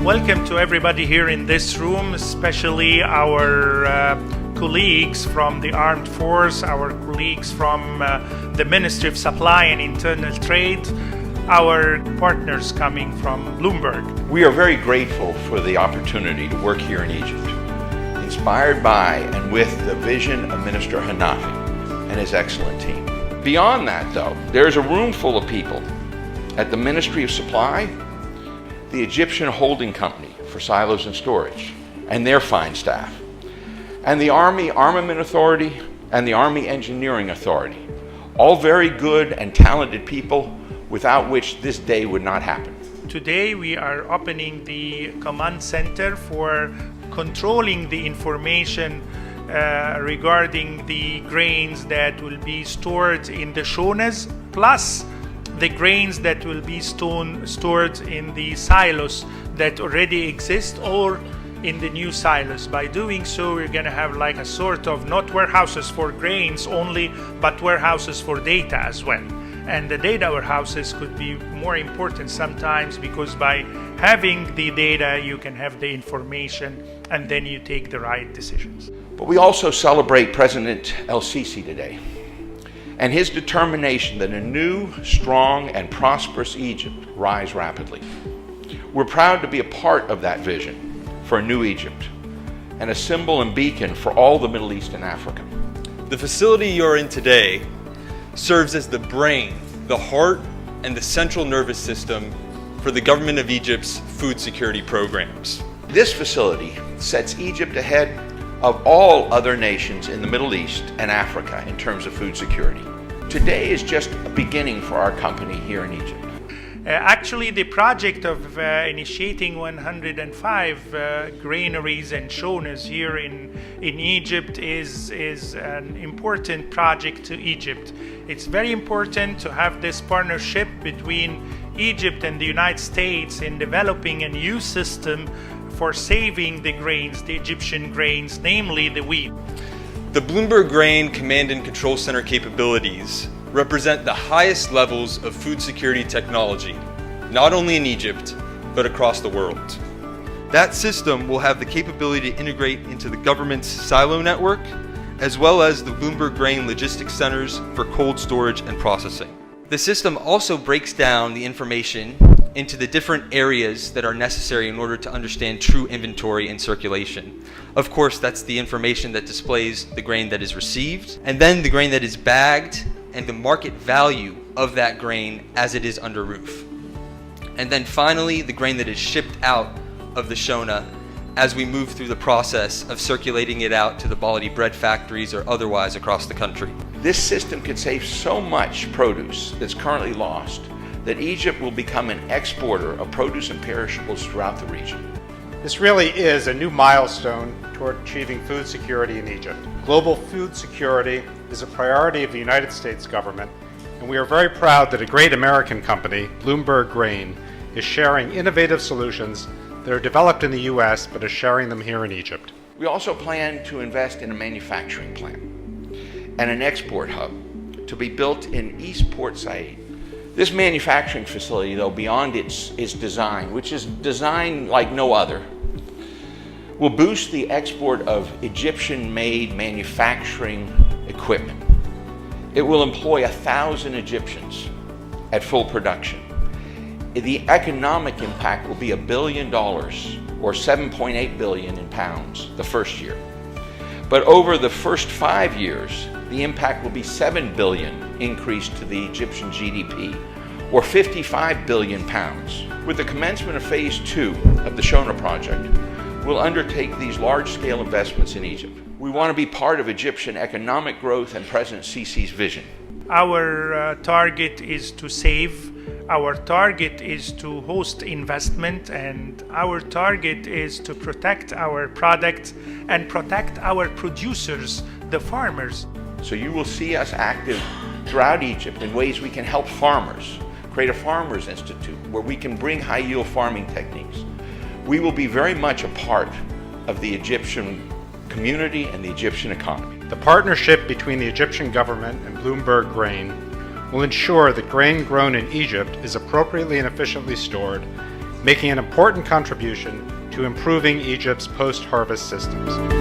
Welcome to everybody here in this room, especially our colleagues from the Armed Force, our colleagues from the Ministry of Supply and Internal Trade, our partners coming from Blumberg. We are very grateful for the opportunity to work here in Egypt, inspired by and with the vision of Minister Hanafi and his excellent team. Beyond that, though, there is a room full of people at the Ministry of Supply, the Egyptian Holding Company for Silos and Storage, and their fine staff, and the Army Armament Authority and the Army Engineering Authority, all very good and talented people without which this day would not happen. Today we are opening the command center for controlling the information regarding the grains that will be stored in the shonas, plus the grains that will be stored in the silos that already exist or in the new silos. By doing so, we're going to have like a sort of not warehouses for grains only, but warehouses for data as well. And the data warehouses could be more important sometimes because by having the data, you can have the information and then you take the right decisions. But we also celebrate President El-Sisi today and his determination that a new, strong, and prosperous Egypt rise rapidly. We're proud to be a part of that vision for a new Egypt and a symbol and beacon for all the Middle East and Africa. The facility you're in today serves as the brain, the heart, and the central nervous system for the government of Egypt's food security programs. This facility sets Egypt ahead of all other nations in the Middle East and Africa in terms of food security. Today is just a beginning for our company here in Egypt. Actually, the project of initiating 105 granaries and shonas here in Egypt is an important project to Egypt. It's very important to have this partnership between Egypt and the United States in developing a new system for saving the grains, the Egyptian grains, namely the wheat. The Blumberg Grain Command and Control Center capabilities represent the highest levels of food security technology, not only in Egypt, but across the world. That system will have the capability to integrate into the government's silo network, as well as the Blumberg Grain Logistics Centers for cold storage and processing. The system also breaks down the information into the different areas that are necessary in order to understand true inventory and circulation. Of course, that's the information that displays the grain that is received, and then the grain that is bagged, and the market value of that grain as it is under roof. And then finally, the grain that is shipped out of the shona as we move through the process of circulating it out to the Baladi bread factories or otherwise across the country. This system could save so much produce that's currently lost that Egypt will become an exporter of produce and perishables throughout the region. This really is a new milestone toward achieving food security in Egypt. Global food security is a priority of the United States government, and we are very proud that a great American company, Blumberg Grain, is sharing innovative solutions that are developed in the U.S. but is sharing them here in Egypt. We also plan to invest in a manufacturing plant and an export hub to be built in East Port Said. This manufacturing facility, though, beyond its design, which is designed like no other, will boost the export of Egyptian-made manufacturing equipment. It will employ 1,000 Egyptians at full production. The economic impact will be $1 billion, or 7.8 billion in pounds, the first year. But over the first 5 years, the impact will be 7 billion increase to the Egyptian GDP, or 55 billion pounds. With the commencement of phase 2 of the Shona project, we'll undertake these large-scale investments in Egypt. We want to be part of Egyptian economic growth and President Sisi's vision. Our target is to save. Our target is to host investment, and our target is to protect our products and protect our producers, the farmers. So you will see us active throughout Egypt in ways we can help farmers, create a Farmers Institute where we can bring high-yield farming techniques. We will be very much a part of the Egyptian community and the Egyptian economy. The partnership between the Egyptian government and Blumberg Grain will ensure that grain grown in Egypt is appropriately and efficiently stored making an important contribution to improving Egypt's post-harvest systems.